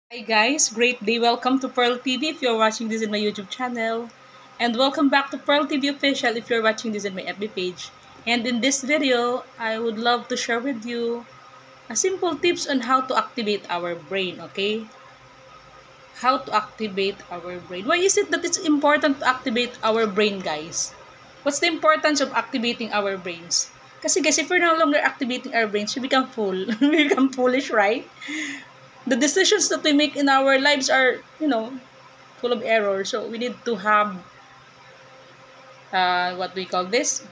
Hi guys, great day. Welcome to Pearl TV if you're watching this in my YouTube channel. And welcome back to Pearl TV Official if you're watching this in my FB page. And in this video, I would love to share with you a simple tips on how to activate our brain, okay? How to activate our brain. Why is it that it's important to activate our brain, guys? What's the importance of activating our brains? Kasi guys, if we're no longer activating our brains, we become fool. We become foolish, right? The decisions that we make in our lives are, full of error. So we need to have what we call this,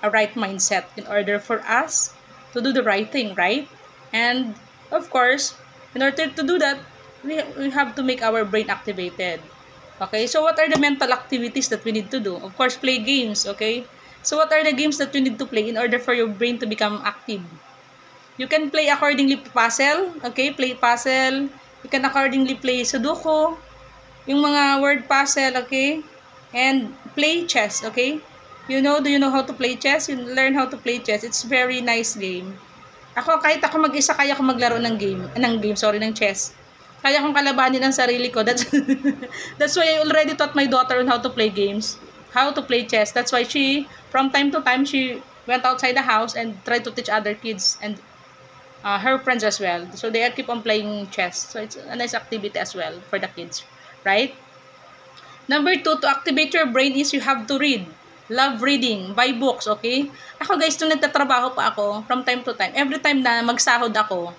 a right mindset in order for us to do the right thing, right? And of course, in order to do that, we have to make our brain activated. Okay, so what are the mental activities that we need to do? Of course, play games, okay? So what are the games that you need to play in order for your brain to become active? You can play accordingly puzzle, okay? Play puzzle. You can accordingly play Sudoku, yung mga word puzzle, okay? And play chess, okay? Do you know how to play chess? You learn how to play chess. It's very nice game. Kahit ako mag-isa, kaya ko maglaro ng chess. Kaya kong kalabanin ang sarili ko. That's why I already taught my daughter on how to play games, how to play chess. That's why from time to time, she went outside the house and tried to teach other kids and her friends as well. So they keep on playing chess. So it's a nice activity as well for the kids, right? Number two, to activate your brain is you have to read. Love reading. Buy books, okay? Ako guys, nung nagtatrabaho pa ako, from time to time, every time na magsahod ako,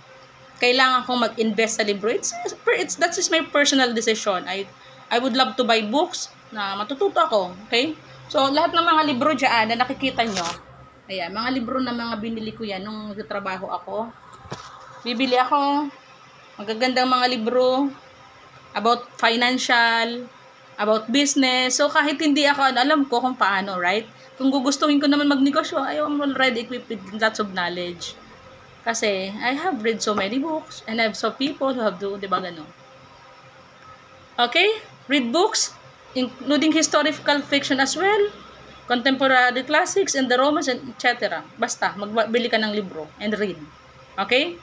kailangan kong mag-invest sa libro. That's just my personal decision. I would love to buy books na matututo ako, okay? So, lahat ng mga libro dyan na nakikita nyo, ayan, mga libro na mga binili ko yan nung nagtatrabaho ako. Bibili ako, magagandang mga libro about financial, about business. So, kahit hindi ako, alam ko kung paano, right? Kung gugustuhin ko naman magnegosyo, I'm already equipped with lots of knowledge. Kasi, I have read so many books, and I have saw people who have do, di ba gano'n? Okay? Read books, including historical fiction as well, contemporary classics, and the romance, etc. Basta, magbili ka ng libro and read. Okay?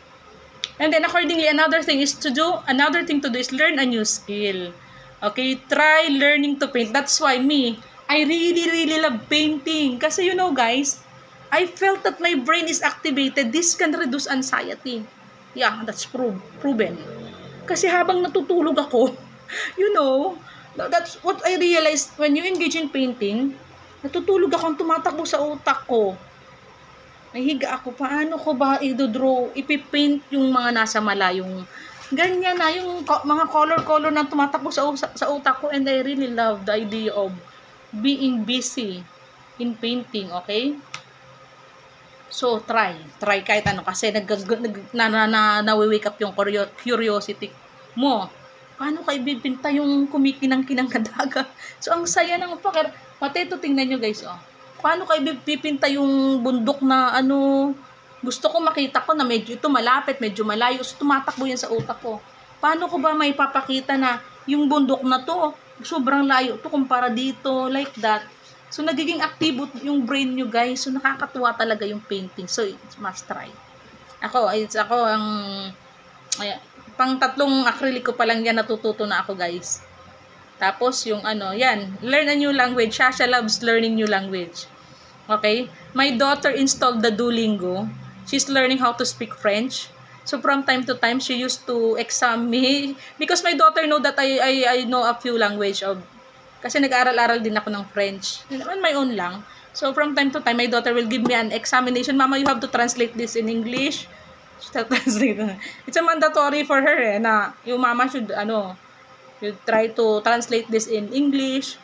And then accordingly, another thing to do is learn a new skill. Okay, try learning to paint. That's why I really, really love painting. Kasi guys, I felt that my brain is activated. This can reduce anxiety. Yeah, that's proven. Kasi habang natutulog ako, that's what I realized when you engage in painting, natutulog akong tumatakbo sa utak ko. Nahiga ako, paano ko ba i-draw, ipipaint yung mga nasa malayong, ganyan na, yung mga color na tumatakbo sa utak ko, and I really love the idea of being busy in painting, okay? So, try kahit ano, kasi na-wake up yung curiosity mo. Paano ka ibibinta yung kumikinang-kinang kadaga? So, ang saya ng pati ito, tingnan nyo guys, paano kayo pipinta yung bundok na gusto ko makita ko na medyo ito malapit, medyo malayo, so tumatakbo yan sa utak ko. Paano ko ba may papakita na yung bundok na to, sobrang layo to kumpara dito, like that. So nagiging active yung brain nyo guys, so nakakatuwa talaga yung painting. So it's must try. Ako ang pang tatlong acrylic ko pa lang yan, natututo na ako guys. Tapos, yung learn a new language. Shasha loves learning new language. Okay? My daughter installed the Duolingo. She's learning how to speak French. So, from time to time, she used to exam me. Because my daughter know that I know a few language of... Kasi nag-aral-aral din ako ng French. On my own lang. So, from time to time, my daughter will give me an examination. Mama, you have to translate this in English. It's a mandatory for her na yung mama should, you try to translate this in English.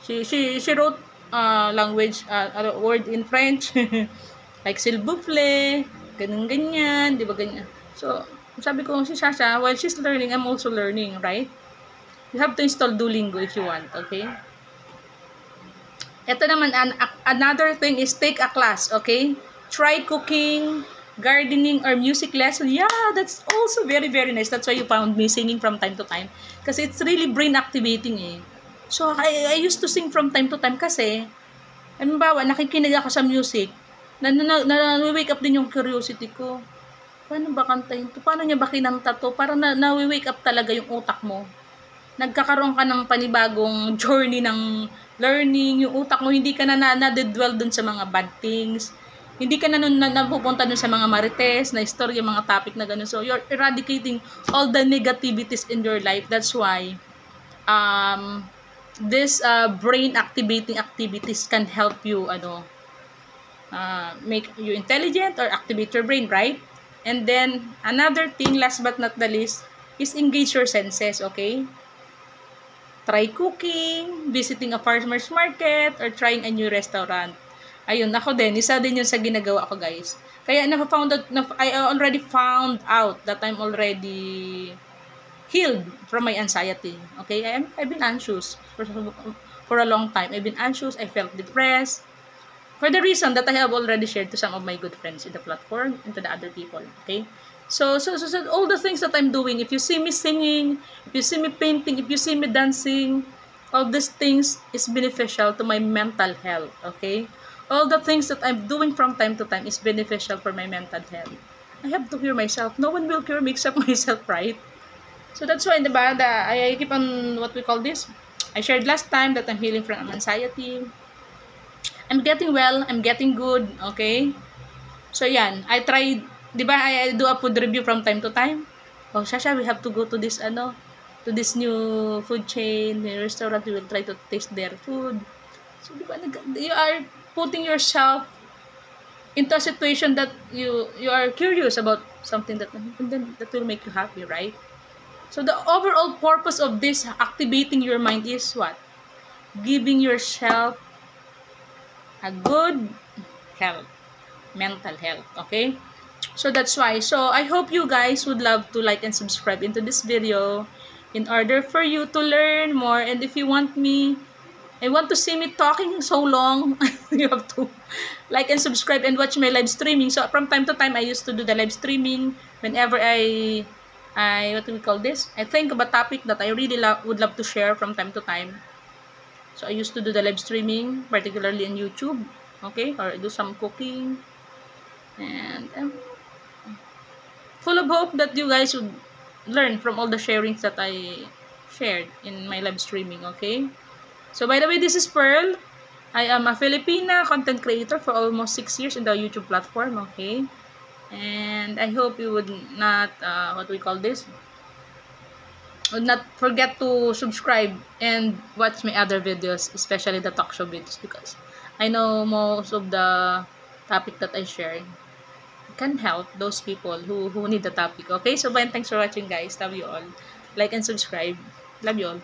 She wrote language word in French like s'il vous plaît, ganyan, di ba ganyan. So, sabi ko si Shasha, while she's learning, I'm also learning, right? You have to install Duolingo if you want, okay? Ito naman, another thing is take a class, okay? Try cooking, gardening, or music lesson. Yeah, that's also very, very nice. That's why you found me singing from time to time. Kasi it's really brain activating eh. So, I used to sing from time to time kasi, halimbawa, nakikinig ako sa music, na-wake up din yung curiosity ko. paano ba kantahin to? Paano niya ba kinanta to? Parang na-wake up talaga yung utak mo. Nagkakaroon ka ng panibagong journey ng learning. Yung utak mo, hindi ka na-dwell dun sa mga bad things. Hindi ka na napupunta dun sa mga marites, na istorya, mga topic na gano'n. So, you're eradicating all the negativities in your life. That's why, this brain activating activities can help you, make you intelligent or activate your brain, right? And then, another thing, last but not the least, is engage your senses, okay? Try cooking, visiting a farmer's market, or trying a new restaurant. Ayun, ako din, isa din yun sa ginagawa ko, guys. Kaya I already found out that I'm already healed from my anxiety. Okay, I've been anxious for a long time. I've been anxious, I felt depressed. For the reason that I have already shared to some of my good friends in the platform and to the other people. Okay? So all the things that I'm doing, if you see me singing, if you see me painting, if you see me dancing, all these things is beneficial to my mental health. Okay? All the things that I'm doing from time to time is beneficial for my mental health. I have to cure myself. No one will cure me except myself, right? So that's why, diba, I keep on what we call this. I shared last time that I'm healing from anxiety. I'm getting well, I'm getting good, okay? So yan, I tried, di ba, I do a food review from time to time. Oh, Shasha, we have to go to this, to this new food chain, new restaurant, we will try to taste their food. So, di ba, you are putting yourself into a situation that you are curious about something that will make you happy, right? So, the overall purpose of this activating your mind is what? Giving yourself a good health, mental health, okay? So that's why. So I hope you guys would love to like and subscribe into this video in order for you to learn more. And if you want to see me talking so long, you have to like and subscribe and watch my live streaming. So from time to time, I used to do the live streaming whenever I what do we call this? I think of a topic that I really would love to share from time to time. So, I used to do the live streaming, particularly on YouTube, okay? Or do some cooking. And full of hope that you guys would learn from all the sharings that I shared in my live streaming, okay? So, by the way, this is Pearl. I am a Filipina content creator for almost 6 years in the YouTube platform, okay? And I hope you would not, what we call this? Would not forget to subscribe and watch my other videos, especially the talk show videos, because I know most of the topic that I share can help those people who need the topic. Okay, so bye, thanks for watching, guys. Love you all. Like and subscribe. Love you all.